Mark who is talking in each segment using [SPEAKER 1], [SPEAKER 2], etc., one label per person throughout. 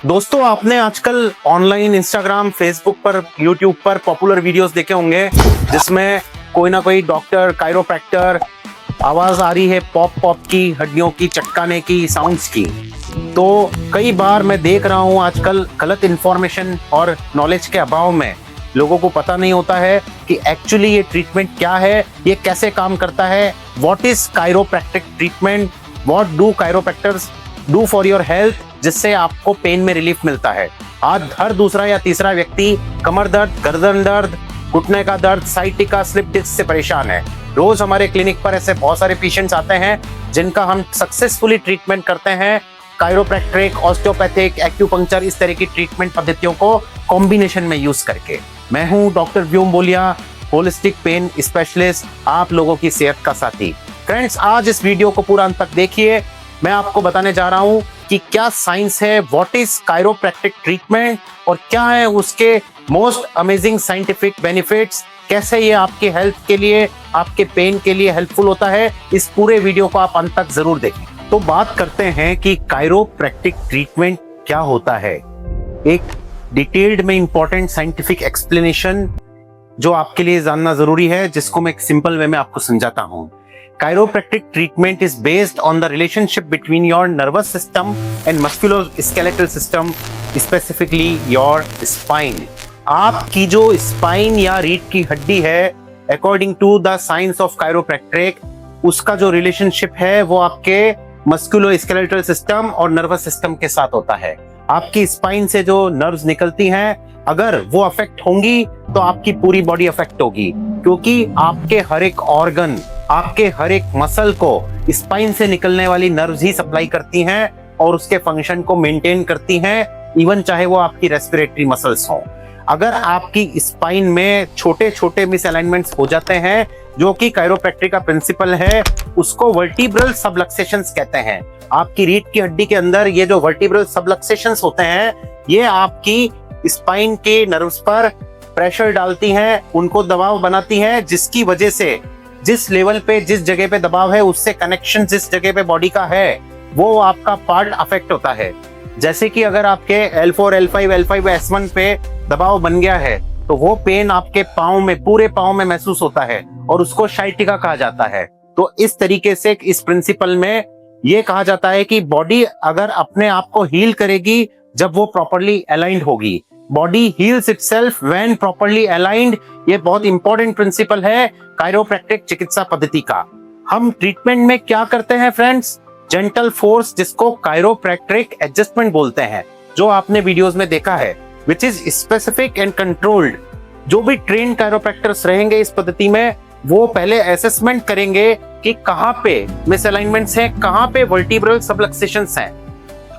[SPEAKER 1] दोस्तों, आपने आजकल ऑनलाइन इंस्टाग्राम, फेसबुक पर, यूट्यूब पर पॉपुलर वीडियोस देखे होंगे जिसमें कोई ना कोई डॉक्टर, कायरोप्रैक्टर, आवाज आ रही है पॉप पॉप की, हड्डियों की चटकाने की, साउंड्स की। तो कई बार मैं देख रहा हूँ आजकल गलत इंफॉर्मेशन और नॉलेज के अभाव में लोगों को पता नहीं होता है कि एक्चुअली ये ट्रीटमेंट क्या है, ये कैसे काम करता है। What is chiropractic treatment, what do chiropractors do for your health, जिससे आपको पेन में रिलीफ मिलता है। आज हर दूसरा या तीसरा व्यक्ति कमर दर्द, गर्दन दर्द, घुटने का दर्द, साइटिका, स्लिप डिस्क से परेशान है। रोज हमारे क्लिनिक पर ऐसे बहुत सारे पेशेंट्स आते हैं जिनका हम सक्सेसफुली ट्रीटमेंट करते हैं कायरोप्रैक्टिक, ऑस्टियोपैथिक, एक्यूपंक्चर, इस तरह की ट्रीटमेंट पद्धतियों को कॉम्बिनेशन में यूज करके। मैं हूं डॉक्टर व्योम बोलिया, होलिस्टिक पेन स्पेशलिस्ट, आप लोगों की सेहत का साथी। फ्रेंड्स, आज इस वीडियो को पूरा अंत तक देखिए। मैं आपको बताने जा रहा हूं कि क्या साइंस है, व्हाट इज कायरोप्रैक्टिक ट्रीटमेंट, और क्या है उसके मोस्ट अमेजिंग साइंटिफिक बेनिफिट्स, कैसे ये आपके हेल्थ के लिए, आपके पेन के लिए हेल्पफुल होता है। इस पूरे वीडियो को आप अंत तक जरूर देखें। तो बात करते हैं कि कायरोप्रैक्टिक ट्रीटमेंट क्या होता है। एक डिटेल्ड में इंपॉर्टेंट साइंटिफिक एक्सप्लेनेशन जो आपके लिए जानना जरूरी है, जिसको मैं एक सिंपल वे में आपको समझाता हूं। Chiropractic treatment is based on the relationship between your nervous system and musculoskeletal system, specifically your spine. आपकी जो स्पाइन या रीढ़ की हड्डी है, according to the science of chiropractic, उसका जो रिलेशनशिप है वो आपके मस्कुलोस्केलेटल सिस्टम और नर्वस सिस्टम के साथ होता है। आपकी स्पाइन से जो नर्व्स निकलती हैं, अगर वो अफेक्ट होंगी तो आपकी पूरी बॉडी अफेक्ट होगी, क्योंकि आपके हर एक ऑर्गन, आपके हर एक मसल को स्पाइन से निकलने वाली नर्व्स ही सप्लाई करती हैं और उसके फंक्शन को मेंटेन करती हैं, इवन चाहे वो आपकी रेस्पिरेटरी मसल्स हो। अगर आपकी स्पाइन में छोटे छोटे मिसअलाइनमेंट्स हो जाते हैं, जो कि कायरोप्रैक्टिक का प्रिंसिपल है, उसको वर्टिब्रल सबलक्सेशंस कहते हैं। आपकी रीढ़ की हड्डी के अंदर ये जो वर्टिब्रल सबलक्सेशंस होते हैं, ये आपकी स्पाइन के नर्व्स पर प्रेशर डालती हैं, उनको दबाव बनाती हैं, जिसकी वजह से जिस लेवल पे, जिस जगह पे दबाव है, उससे कनेक्शन जिस जगह पे बॉडी का है, वो आपका पार्ट अफेक्ट होता है। जैसे कि अगर आपके L4, L5, L5, S1 पे दबाव बन गया है, तो वो पेन आपके पाँव में, पूरे पाँव में महसूस होता है और उसको साइटिका कहा जाता है। तो इस तरीके से इस प्रिंसिपल में ये कहा जाता है कि बॉडी अगर अपने आप को हील करेगी जब वो प्रॉपरली अलाइंड होगी। Body heels itself when properly aligned. ये बहुत इंपॉर्टेंट प्रिंसिपल है कायरोप्रैक्टिक चिकित्सा पद्धति का। हम ट्रीटमेंट में क्या करते हैं फ्रेंड्स? जेंटल फोर्स, जिसको कायरोप्रैक्टिक एडजस्टमेंट बोलते हैं, जो आपने वीडियोस में देखा है, which is specific and controlled. जो भी ट्रेन कायरोप्रैक्टर्स रहेंगे इस पद्धति में, वो पहले असेसमेंट करेंगे कि कहाँ पे मिसअलाइनमेंट्स हैं, कहाँ पे वर्टिब्रल सबलक्सेशंस हैं।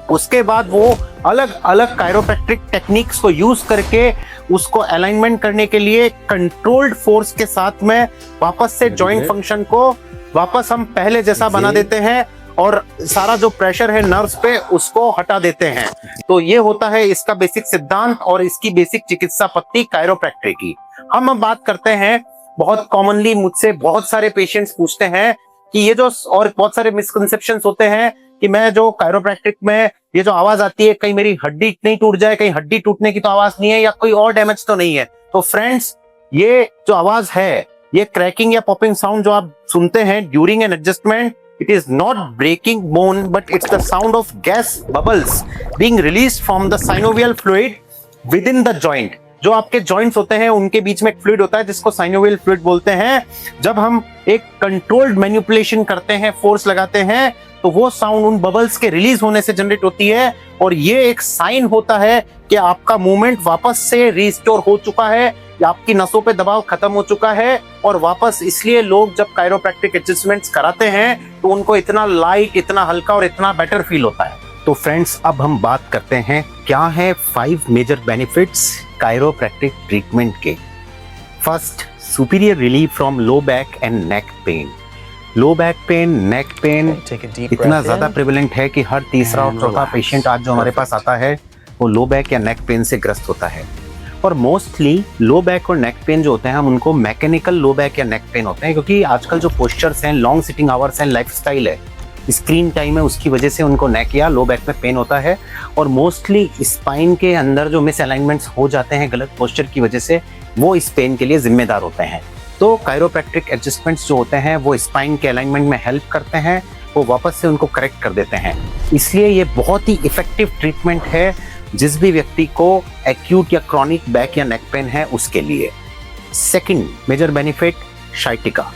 [SPEAKER 1] उसके बाद वो अलग अलग कायरोप्रैक्टिक टेक्निक्स को यूज करके उसको अलाइनमेंट करने के लिए कंट्रोल्ड फोर्स के साथ में वापस से जॉइंट फंक्शन को वापस हम पहले जैसा बना देते हैं और सारा जो प्रेशर है नर्व्स पे, उसको हटा देते हैं। तो ये होता है इसका बेसिक सिद्धांत और इसकी बेसिक चिकित्सा पद्धति कायरोप्रैक्टिक की। हम अब बात करते हैं, बहुत कॉमनली मुझसे बहुत सारे पेशेंट्स पूछते हैं कि ये जो, और बहुत सारे मिसकंसेप्शंस होते हैं कि मैं जो कायरोप्रैक्टिक में ये जो आवाज आती है, कहीं मेरी हड्डी नहीं टूट जाए, कहीं हड्डी टूटने की तो आवाज नहीं है, या कोई और डैमेज तो नहीं है। तो फ्रेंड्स, ये जो आवाज है, ये क्रैकिंग या पॉपिंग साउंड जो आप सुनते हैं during an adjustment, it is not breaking bone, but it's the sound of gas bubbles being released from the synovial fluid within the joint. जो आपके जॉइंट्स होते हैं, उनके बीच में एक फ्लूइड होता है जिसको साइनोवियल फ्लूइड बोलते हैं। जब हम एक कंट्रोल्ड मैनिपुलेशन करते हैं, फोर्स लगाते हैं, तो वो साउंड उन बबल्स के रिलीज होने से जनरेट होती है, और ये एक साइन होता है कि आपका मूवमेंट वापस से रिस्टोर हो चुका है, या आपकी नसों पे दबाव खत्म हो चुका है। और वापस इसलिए लोग जब कायरोप्रैक्टिक एडजस्टमेंट्स कराते हैं तो उनको इतना लाइट, इतना हल्का और इतना बेटर फील होता है। तो फ्रेंड्स, अब हम बात करते हैं क्या है 5 मेजर बेनिफिट्स कायरोप्रैक्टिक ट्रीटमेंट के। First, superior relief from low back and neck pain. Low back pain, neck pain इतना ज्यादा प्रेवलेंट है कि हर तीसरा और चौथा पेशेंट आज जो हमारे पास आता है, वो लो बैक या नेक पेन से ग्रस्त होता है। और मोस्टली लो बैक और नेक पेन जो होते हैं, हम उनको मैकेनिकल लो बैक या नेक पेन होते हैं, क्योंकि आजकल जो पोस्चर्स हैं, लॉन्ग सिटिंग आवर्स हैं, लाइफस्टाइल है, स्क्रीन टाइम है उसकी वजह से उनको नेक या लो बैक में पेन होता है, और मोस्टली स्पाइन के अंदर जो मिस अलाइनमेंट्स हो जाते हैं गलत पोस्चर की वजह से, वो इस पेन के लिए जिम्मेदार होते हैं। तो कायरोप्रैक्टिक एडजस्टमेंट्स जो होते हैं वो स्पाइन के अलाइनमेंट में हेल्प करते हैं, वो वापस से उनको करेक्ट कर देते हैं। इसलिए ये बहुत ही इफेक्टिव ट्रीटमेंट है जिस भी व्यक्ति को एक्यूट या क्रॉनिक बैक या नेक पेन है उसके लिए। Second major benefit, sciatica.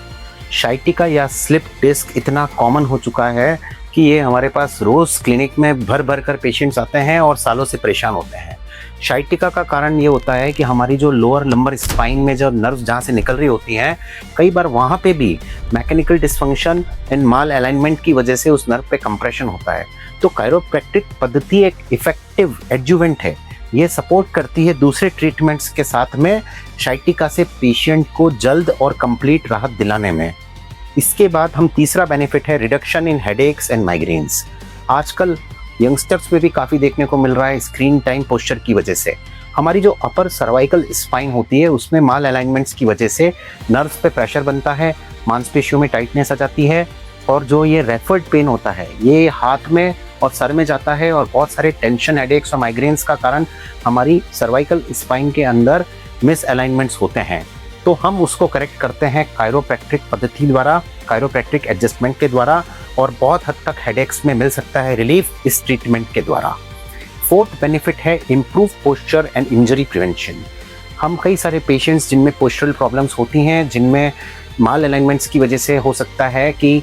[SPEAKER 1] Sciatica या स्लिप डिस्क इतना कॉमन हो चुका है कि ये हमारे पास रोज क्लिनिक में भर भर कर पेशेंट्स आते हैं और सालों से परेशान होते हैं। शाइटिका का कारण ये होता है कि हमारी जो लोअर लंबर स्पाइन में जो नर्व जहाँ से निकल रही होती हैं, कई बार वहाँ पे भी mechanical dysfunction and mall alignment की वजह से उस नर्व पे कंप्रेशन होता है। तो कायरोप्रैक्टिक पद्धति एक इफेक्टिव एडजुवेंट है, ये सपोर्ट करती है दूसरे ट्रीटमेंट्स के साथ में शाइटिका से पेशेंट को जल्द और कंप्लीट राहत दिलाने में। इसके बाद हम तीसरा बेनिफिट है reduction in headaches and migraines. आजकल यंगस्टर्स में भी काफ़ी देखने को मिल रहा है स्क्रीन टाइम पोस्चर की वजह से। हमारी जो अपर सर्वाइकल स्पाइन होती है उसमें माल अलाइनमेंट्स की वजह से नर्व्स पे प्रेशर बनता है, मांसपेशियों में टाइटनेस आ जाती है, और जो ये रेफर्ड पेन होता है ये हाथ में और सर में जाता है, और बहुत सारे टेंशन, हेडेक्स और माइग्रेन्स का कारण हमारी सर्वाइकल स्पाइन के अंदर मिस अलाइनमेंट्स होते हैं। तो हम उसको करेक्ट करते हैं कायरोप्रैक्टिक पद्धति द्वारा, कायरोप्रैक्टिक एडजस्टमेंट के द्वारा, और बहुत हद तक हेडेक्स में मिल सकता है रिलीफ इस ट्रीटमेंट के द्वारा। फोर्थ बेनिफिट है improve posture and injury prevention. हम कई सारे पेशेंट्स जिनमें पोस्चरल प्रॉब्लम्स होती हैं, जिनमें माल अलाइनमेंट्स की वजह से हो सकता है कि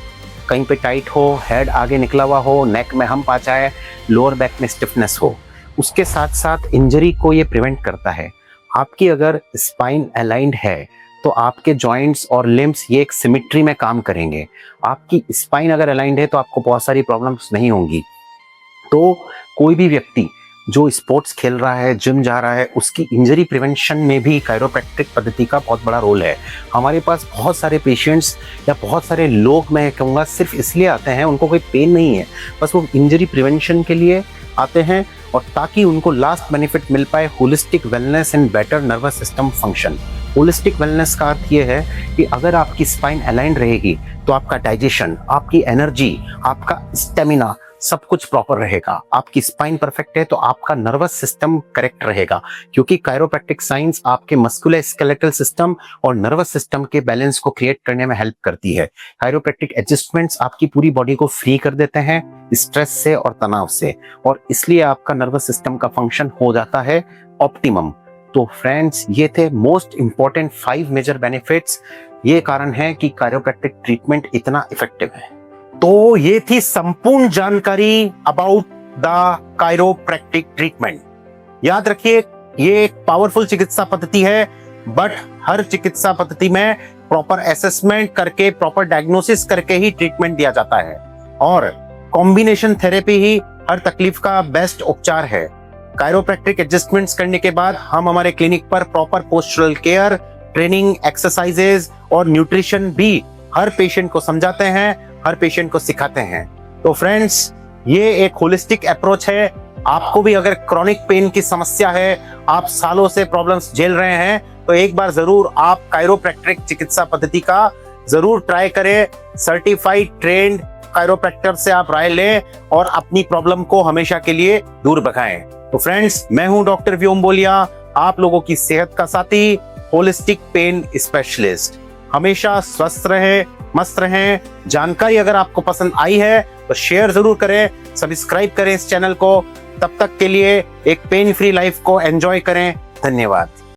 [SPEAKER 1] कहीं पे टाइट हो, हेड आगे निकला हुआ हो, नेक में हम्प आ जाए, लोअर बैक में स्टिफनेस हो, उसके साथ साथ इंजरी को ये प्रिवेंट करता है। आपकी अगर स्पाइन अलाइंड है तो आपके जॉइंट्स और लिम्स ये एक सिमेट्री में काम करेंगे। आपकी स्पाइन अगर अलाइंड है तो आपको बहुत सारी प्रॉब्लम्स नहीं होंगी। तो कोई भी व्यक्ति जो स्पोर्ट्स खेल रहा है, जिम जा रहा है, उसकी इंजरी प्रिवेंशन में भी कायरोप्रैक्टिक पद्धति का बहुत बड़ा रोल है। हमारे पास बहुत सारे पेशेंट्स या बहुत सारे लोग, मैं कहूँगा, सिर्फ इसलिए आते हैं, उनको कोई पेन नहीं है, बस वो इंजरी प्रिवेंशन के लिए आते हैं, और ताकि उनको लास्ट बेनिफिट मिल पाए holistic wellness and better nervous system function. Holistic wellness का अर्थ ये है कि अगर आपकी स्पाइन अलाइंड रहेगी तो आपका डाइजेशन, आपकी एनर्जी, आपका स्टेमिना सब कुछ प्रॉपर रहेगा। आपकी स्पाइन परफेक्ट है तो आपका नर्वस सिस्टम करेक्ट रहेगा, क्योंकि कायरोप्रैक्टिक साइंस आपके मस्कुलर स्केलेटल सिस्टम और नर्वस सिस्टम के बैलेंस को क्रिएट करने में हेल्प करती है। कायरोप्रैक्टिक एडजस्टमेंट्स आपकी पूरी बॉडी को फ्री कर देते हैं स्ट्रेस से और तनाव से, और इसलिए आपका नर्वस सिस्टम का फंक्शन हो जाता है ऑप्टिमम। तो फ्रेंड्स, ये थे मोस्ट इंपॉर्टेंट 5 मेजर बेनिफिट्स। ये कारण है कि कायरोप्रैक्टिक ट्रीटमेंट इतना इफेक्टिव है। तो ये थी संपूर्ण जानकारी अबाउट द कायरोप्रैक्टिक ट्रीटमेंट। याद रखिए, ये एक पावरफुल चिकित्सा पद्धति है, बट हर चिकित्सा पद्धति में प्रॉपर असेसमेंट करके, प्रॉपर डायग्नोसिस करके ही ट्रीटमेंट दिया जाता है, और कॉम्बिनेशन थेरेपी ही हर तकलीफ का बेस्ट उपचार है। कायरोप्रैक्टिक एडजस्टमेंट्स करने के बाद हम हमारे क्लिनिक पर proper postural care, training, exercises और न्यूट्रिशन भी हर पेशेंट को समझाते हैं, हर पेशेंट को सिखाते हैं। तो फ्रेंड्स, ये एक होलिस्टिक अप्रोच है। आपको भी अगर क्रॉनिक पेन की समस्या है, आप सालों से प्रॉब्लम्स झेल रहे हैं, तो एक बार जरूर आप कायरोप्रैक्टिक चिकित्सा पद्धति का जरूर ट्राई करें। सर्टिफाइड ट्रेंड कायरोप्रैक्टर से आप राय लें और अपनी प्रॉब्लम को हमेशा के लिए दूर भगाएं। तो फ्रेंड्स, मैं हूं डॉक्टर व्योम बोलिया, आप लोगों की सेहत का साथी, होलिस्टिक पेन स्पेशलिस्ट। हमेशा स्वस्थ रहें, मस्त रहें। जानकारी अगर आपको पसंद आई है तो शेयर जरूर करें, सब्सक्राइब करें इस चैनल को। तब तक के लिए एक पेन फ्री लाइफ को एंजॉय करें। धन्यवाद।